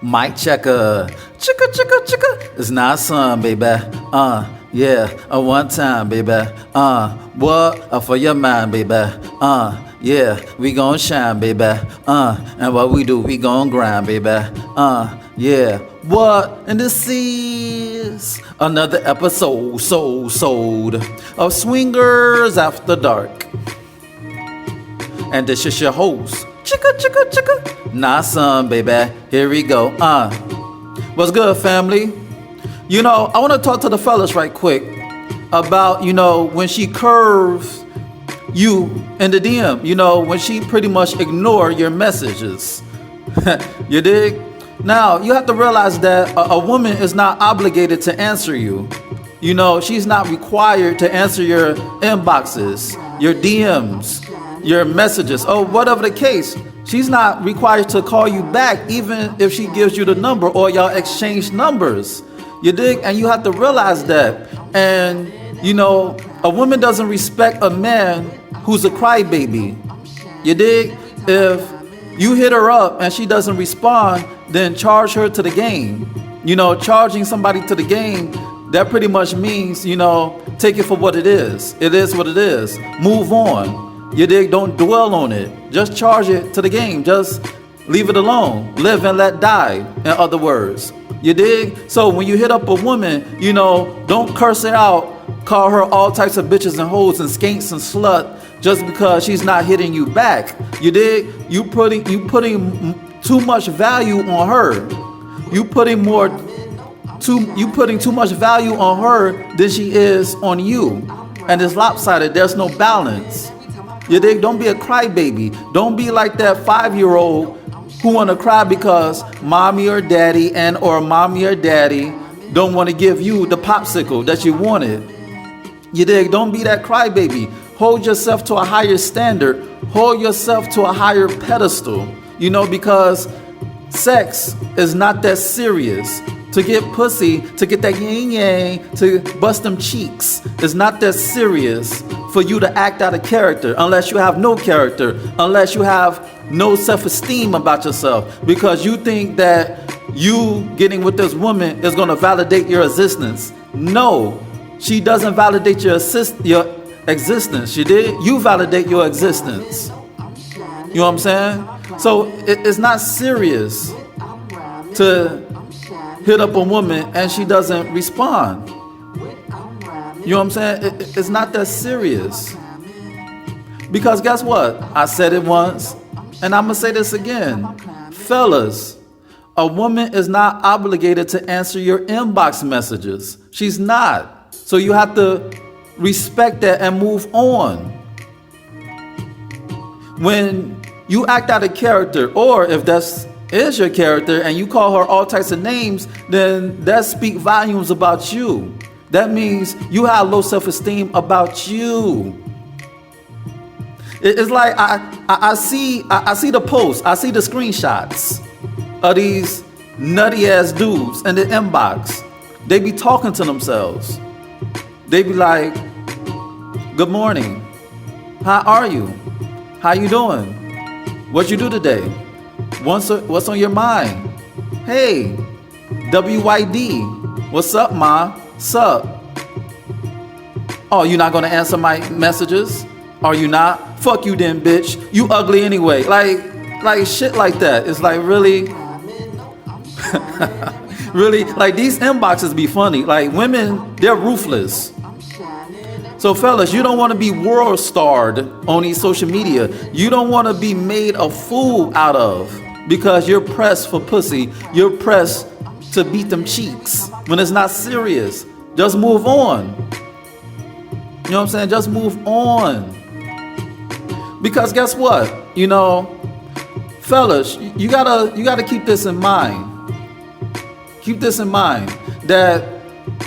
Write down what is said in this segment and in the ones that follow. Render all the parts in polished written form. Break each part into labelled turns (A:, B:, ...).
A: Mic checker. Chicka, chicka, chicka. It's not some, baby. Yeah. One time, baby. What? For your mind, baby. Yeah. We gon' shine, baby. And what we do, we gon' grind, baby. Yeah. What? And this is another episode, sold of Swingers After Dark. And this is your host, chicka, chicka, chicka. Nah, son, baby. Here we go. What's good, family? I want to talk to the fellas right quick about, when she curves you in the DM, when she pretty much ignore your messages. You dig? Now, you have to realize that a woman is not obligated to answer you. She's not required to answer your inboxes, your DMs, your messages, or whatever the case. She's not required to call you back, even if she gives you the number or y'all exchange numbers. You dig? And you have to realize that. And, a woman doesn't respect a man who's a crybaby. You dig? If you hit her up and she doesn't respond, then charge her to the game. Charging somebody to the game, that pretty much means, take it for what it is. It is what it is. Move on. You dig? Don't dwell on it. Just charge it to the game. Just leave it alone. Live and let die, in other words. You dig? So when you hit up a woman, don't curse her out, call her all types of bitches and hoes and skanks and slut just because she's not hitting you back. You dig? You putting too much value on her. You putting too much value on her than she is on you. And it's lopsided. There's no balance. You dig? Don't be a crybaby. Don't be like that 5-year-old who want to cry because mommy or daddy don't want to give you the popsicle that you wanted. You dig? Don't be that crybaby. Hold yourself to a higher standard. Hold yourself to a higher pedestal. Because sex is not that serious. To get pussy, to get that yin yang, to bust them cheeks, is not that serious for you to act out of character unless you have no character, unless you have no self-esteem about yourself, because you think that you getting with this woman is going to validate your existence. No, she doesn't validate your existence. She did. You validate your existence. You know what I'm saying? So it's not serious to hit up a woman and she doesn't respond. You know what I'm saying? It's not that serious. Because guess what? I said it once and I'm going to say this again. Fellas, a woman is not obligated to answer your inbox messages. She's not. So you have to respect that and move on. When you act out of character, or if that's is your character and you call her all types of names, then that speaks volumes about you. That means you have low self-esteem about you. It's like I see the posts, I see the screenshots of these nutty ass dudes in the inbox. They be talking to themselves. They be like, "Good morning. How are you? How you doing? What you do today? What's on your mind? Hey, WYD, what's up, ma? Sup? Oh, you not gonna answer my messages? Are you not? Fuck you then, bitch. You ugly anyway." Like shit like that. It's like, really? Really? Like, these inboxes be funny. Like, women, they're ruthless. So fellas, you don't want to be world starred on these social media. You don't want to be made a fool out of because you're pressed for pussy. You're pressed to beat them cheeks when it's not serious. Just move on. You know what I'm saying? Just move on. Because guess what? Fellas, you gotta keep this in mind. Keep this in mind that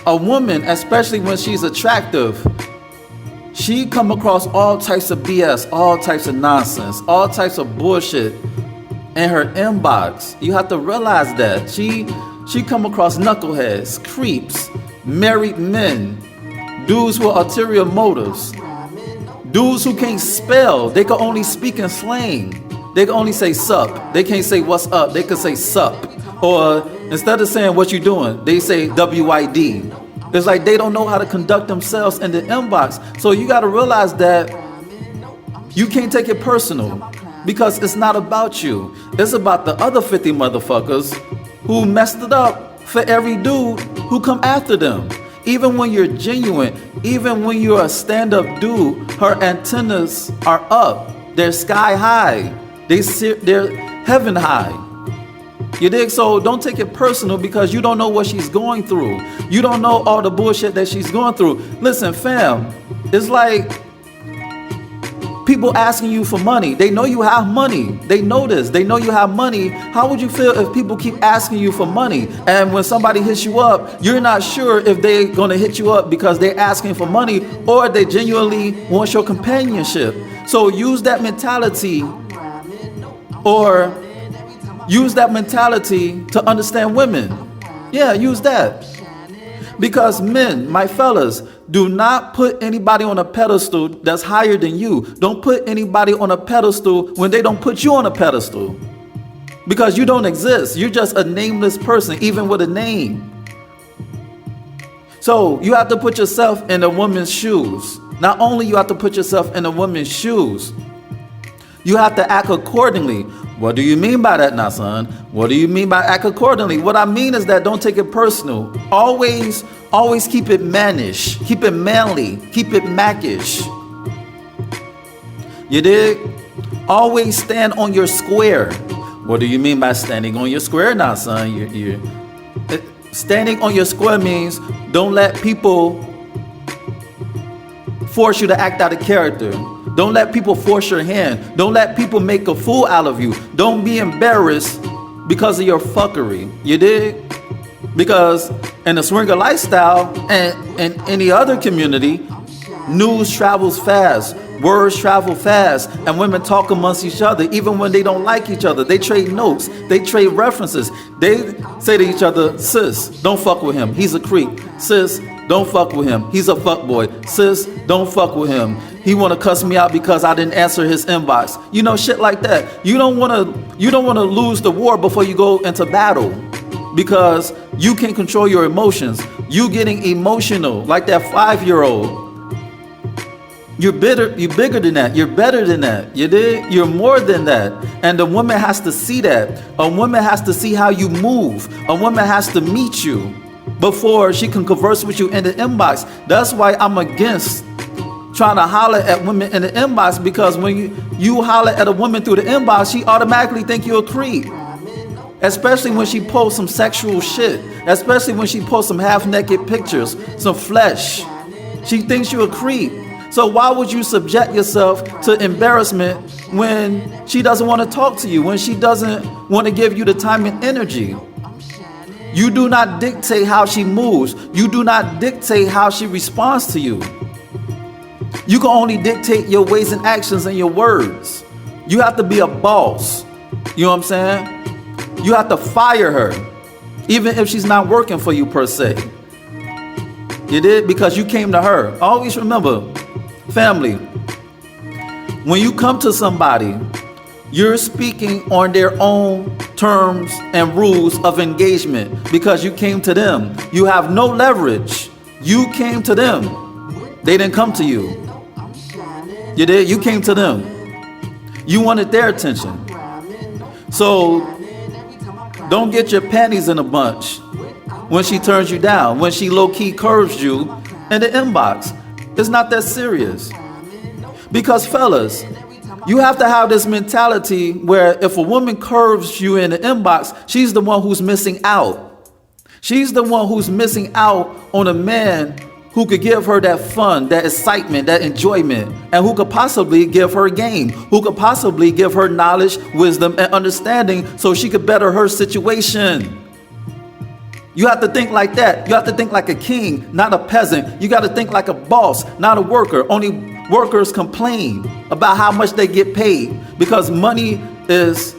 A: a woman, especially when she's attractive, she come across all types of BS, all types of nonsense, all types of bullshit in her inbox. You have to realize that she come across knuckleheads, creeps, married men, dudes with ulterior motives, dudes who can't spell. They can only speak in slang. They can only say sup. They can't say what's up. They can say sup. Or instead of saying what you doing, they say WID. It's like they don't know how to conduct themselves in the inbox. So you got to realize that you can't take it personal, because it's not about you. It's about the other 50 motherfuckers who messed it up for every dude who come after them. Even when you're genuine, even when you're a stand-up dude, her antennas are up. They're sky high. They're heaven high. You dig? So don't take it personal, because you don't know what she's going through. You don't know all the bullshit that she's going through. Listen, fam, it's like people asking you for money. They know you have money. They know this. They know you have money. How would you feel if people keep asking you for money? And when somebody hits you up, you're not sure if they're going to hit you up because they're asking for money, or they genuinely want your companionship. So use that mentality, or use that mentality to understand women. Yeah, use that. Because men, my fellas, do not put anybody on a pedestal that's higher than you. Don't put anybody on a pedestal when they don't put you on a pedestal. Because you don't exist. You're just a nameless person, even with a name. So you have to put yourself in a woman's shoes. Not only you have to put yourself in a woman's shoes, you have to act accordingly. What do you mean by that now, son? What do you mean by act accordingly? What I mean is that don't take it personal. Always keep it mannish. Keep it manly. Keep it mackish. You dig? Always stand on your square. What do you mean by standing on your square now, son? Standing on your square means don't let people force you to act out of character. Don't let people force your hand. Don't let people make a fool out of you. Don't be embarrassed because of your fuckery. You dig? Because in the swinger lifestyle and any other community, news travels fast. Words travel fast, and women talk amongst each other even when they don't like each other. They trade notes. They trade references. They say to each other, sis, don't fuck with him. He's a creep. Sis, don't fuck with him. He's a fuckboy. Sis, don't fuck with him. He want to cuss me out because I didn't answer his inbox. You know, shit like that. You don't want to lose the war before you go into battle, because you can't control your emotions. You getting emotional like that 5-year-old. You're bigger than that. You're better than that. You did? You're more than that. And a woman has to see that. A woman has to see how you move. A woman has to meet you before she can converse with you in the inbox. That's why I'm against trying to holler at women in the inbox, because when you holler at a woman through the inbox, she automatically think you're a creep. Especially when she posts some sexual shit. Especially when she posts some half-naked pictures, some flesh. She thinks you're a creep. So why would you subject yourself to embarrassment when she doesn't want to talk to you, when she doesn't want to give you the time and energy? You do not dictate how she moves. You do not dictate how she responds to you. You can only dictate your ways and actions and your words. You have to be a boss. You know what I'm saying? You have to fire her, even if she's not working for you per se. You did? Because you came to her. Always remember, family, when you come to somebody, you're speaking on their own terms and rules of engagement, because you came to them. You have no leverage. You came to them. They didn't come to you. You did? You came to them. You wanted their attention. So don't get your panties in a bunch when she turns you down, when she low-key curves you in the inbox. It's not that serious. Because fellas, you have to have this mentality where if a woman curves you in the inbox, she's the one who's missing out. She's the one who's missing out on a man who could give her that fun, that excitement, that enjoyment, and who could possibly give her game, who could possibly give her knowledge, wisdom, and understanding so she could better her situation. You have to think like that. You have to think like a king, not a peasant. You got to think like a boss, not a worker. Only workers complain about how much they get paid, because money is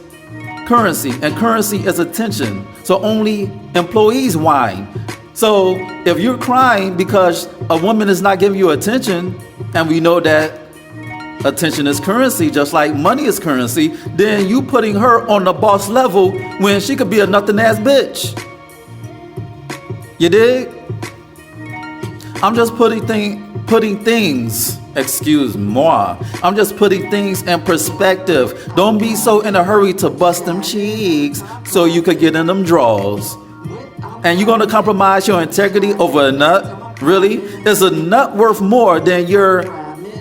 A: currency and currency is attention. So only employees whine. So if you're crying because a woman is not giving you attention, and we know that attention is currency, just like money is currency, then you putting her on the boss level when she could be a nothing ass bitch. You dig? I'm just putting things, excuse moi. I'm just putting things in perspective. Don't be so in a hurry to bust them cheeks so you could get in them draws. And you're gonna compromise your integrity over a nut? Really? Is a nut worth more than your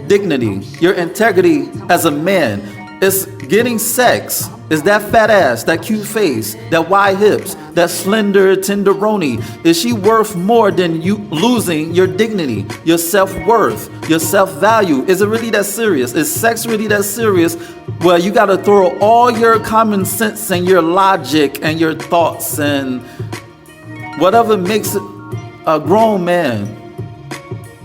A: dignity, your integrity as a man? It's getting sex. Is that fat ass, that cute face, that wide hips, that slender tenderoni? Is she worth more than you losing your dignity, your self-worth, your self-value? Is it really that serious? Is sex really that serious? Well, you gotta throw all your common sense and your logic and your thoughts and whatever makes a grown man,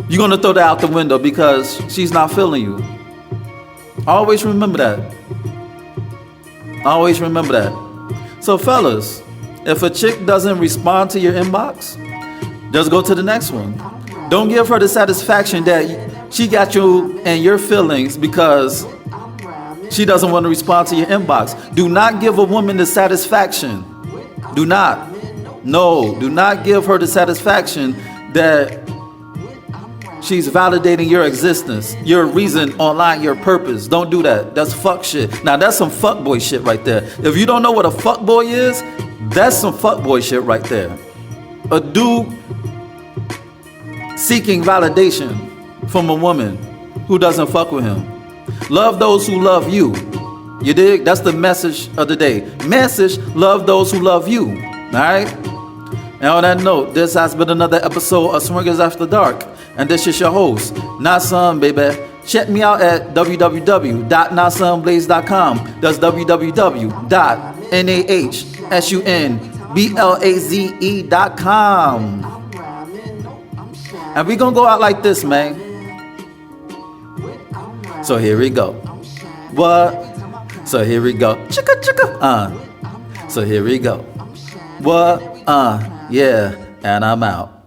A: you're gonna throw that out the window because she's not feeling you. Always remember that. Always remember that. So fellas, if a chick doesn't respond to your inbox, just go to the next one. Don't give her the satisfaction that she got you and your feelings because she doesn't want to respond to your inbox. Do not give a woman the satisfaction. Do not. No, do not give her the satisfaction that she's validating your existence, your reason online, your purpose. Don't do that. That's fuck shit. Now that's some fuckboy shit right there. If you don't know what a fuckboy is, that's some fuckboy shit right there. A dude seeking validation from a woman who doesn't fuck with him. Love those who love you. You dig? That's the message of the day. Message, love those who love you. Alright? And on that note, this has been another episode of Swingers After Dark. And this is your host, Nasun, baby. Check me out at www.nasunblaze.com. That's www.nahsunblaze.com. And we gonna go out like this, man. So here we go. What? So here we go. Chicka chicka. So here we go. What? Yeah. And I'm out.